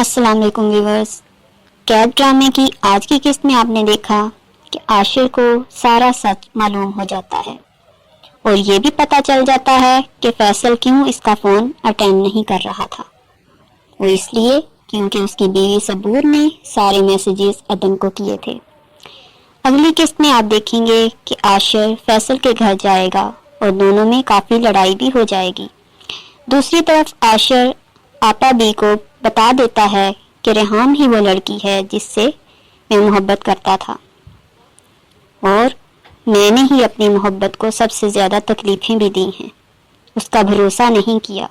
السلام علیکم ویورز، قید ڈرامے کی آج کی قسط میں آپ نے دیکھا کہ عاشر کو سارا سچ معلوم ہو جاتا ہے اور یہ بھی پتہ چل جاتا ہے کہ فیصل کیوں اس کا فون اٹینڈ نہیں کر رہا تھا۔ وہ اس لیے کیونکہ اس کی بیوی صبور نے سارے میسیجز عدن کو کیے تھے۔ اگلی قسط میں آپ دیکھیں گے کہ عاشر فیصل کے گھر جائے گا اور دونوں میں کافی لڑائی بھی ہو جائے گی۔ دوسری طرف عاشر آپا بی کو بتا دیتا ہے کہ ریحان ہی وہ لڑکی ہے جس سے میں محبت کرتا تھا اور میں نے ہی اپنی محبت کو سب سے زیادہ تکلیفیں بھی دی ہیں۔ اس کا بھروسہ نہیں کیا۔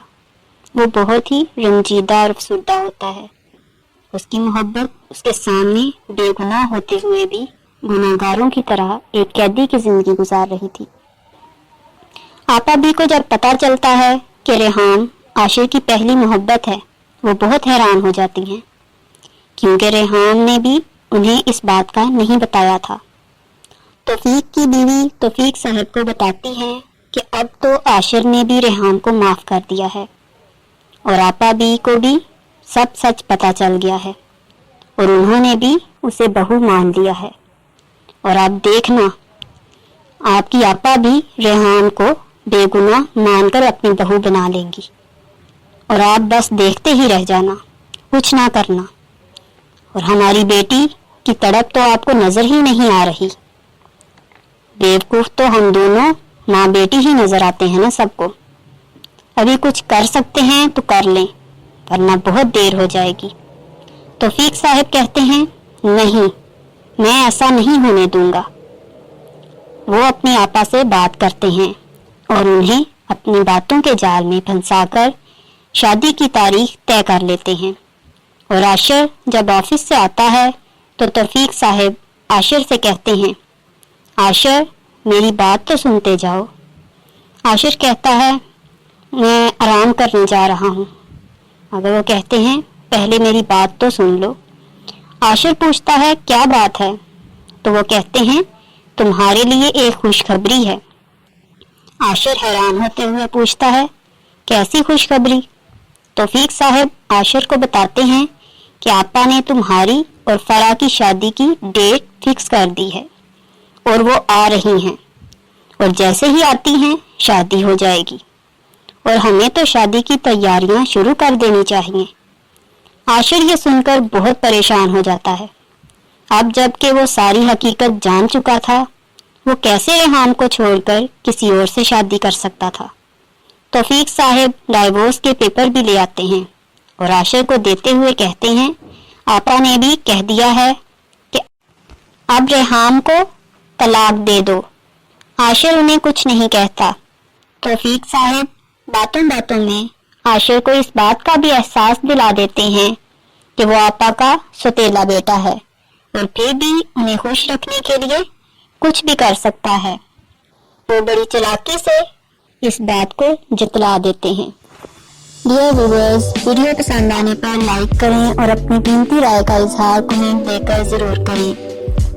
وہ بہت ہی رنجیدہ اور افسردہ ہوتا ہے۔ اس کی محبت اس کے سامنے بے گناہ ہوتے ہوئے بھی گناہ گاروں کی طرح ایک قیدی کی زندگی گزار رہی تھی۔ آپا بی کو جب پتہ چلتا ہے کہ ریحان عاشر کی پہلی محبت ہے، وہ بہت حیران ہو جاتی ہیں کیونکہ ریحان نے بھی انہیں اس بات کا نہیں بتایا تھا۔ توفیق کی بیوی توفیق صاحب کو بتاتی ہے کہ اب تو عاشر نے بھی ریحان کو معاف کر دیا ہے اور آپا بی کو بھی سب سچ پتہ چل گیا ہے اور انہوں نے بھی اسے بہو مان لیا ہے۔ اور آپ دیکھنا، آپ کی آپا بھی ریحان کو بے گناہ مان کر اپنی بہو بنا لیں گی اور آپ بس دیکھتے ہی رہ جانا، کچھ نہ کرنا۔ اور ہماری بیٹی کی تڑپ تو آپ کو نظر ہی نہیں آ رہی۔ بیوقوف تو ہم دونوں ماں بیٹی ہی نظر آتے ہیں نا سب کو۔ ابھی کچھ کر سکتے ہیں تو کر لیں ورنہ بہت دیر ہو جائے گی۔ توفیق صاحب کہتے ہیں نہیں، میں ایسا نہیں ہونے دوں گا۔ وہ اپنی آپا سے بات کرتے ہیں اور انہیں اپنی باتوں کے جال میں پھنسا کر شادی کی تاریخ طے کر لیتے ہیں۔ اور عاشر جب آفس سے آتا ہے تو توفیق صاحب عاشر سے کہتے ہیں عاشر میری بات تو سنتے جاؤ۔ عاشر کہتا ہے میں آرام کرنے جا رہا ہوں، مگر وہ کہتے ہیں پہلے میری بات تو سن لو۔ عاشر پوچھتا ہے کیا بات ہے؟ تو وہ کہتے ہیں تمہارے لیے ایک خوشخبری ہے۔ عاشر حیران ہوتے ہوئے پوچھتا ہے کیسی خوشخبری؟ توفیق صاحب عاشر کو بتاتے ہیں کہ آپا نے تمہاری اور فرح کی شادی کی ڈیٹ فکس کر دی ہے اور وہ آ رہی ہیں اور جیسے ہی آتی ہیں شادی ہو جائے گی اور ہمیں تو شادی کی تیاریاں شروع کر دینی چاہیے۔ عاشر یہ سن کر بہت پریشان ہو جاتا ہے۔ اب جب کہ وہ ساری حقیقت جان چکا تھا، وہ کیسے ریحان کو چھوڑ کر کسی اور سے شادی کر سکتا تھا؟ توفیق صاحب ڈائیورس کے پیپر بھی لے آتے ہیں اور عاشر کو دیتے ہوئے کہتے ہیں آپا نے بھی کہہ دیا ہے کہ اب ریحان کو طلاق دے دو۔ عاشر انہیں کچھ نہیں کہتا۔ توفیق صاحب باتوں باتوں میں عاشر کو اس بات کا بھی احساس دلا دیتے ہیں کہ وہ آپا کا سوتیلا بیٹا ہے اور پھر بھی انہیں خوش رکھنے کے لیے کچھ بھی کر سکتا ہے۔ وہ بڑی چلاکی سے اس بات کو جتلا دیتے ہیں۔ ڈیئر ویورز، ویڈیو پسند آنے پر لائک کریں اور اپنی قیمتی رائے کا اظہار کمنٹ دے کر ضرور کریں۔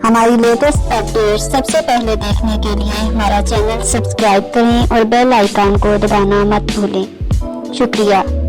ہماری لیٹسٹ اپڈیٹ سب سے پہلے دیکھنے کے لیے ہمارا چینل سبسکرائب کریں اور بیل آئیکن کو دبانا مت بھولیں۔ شکریہ۔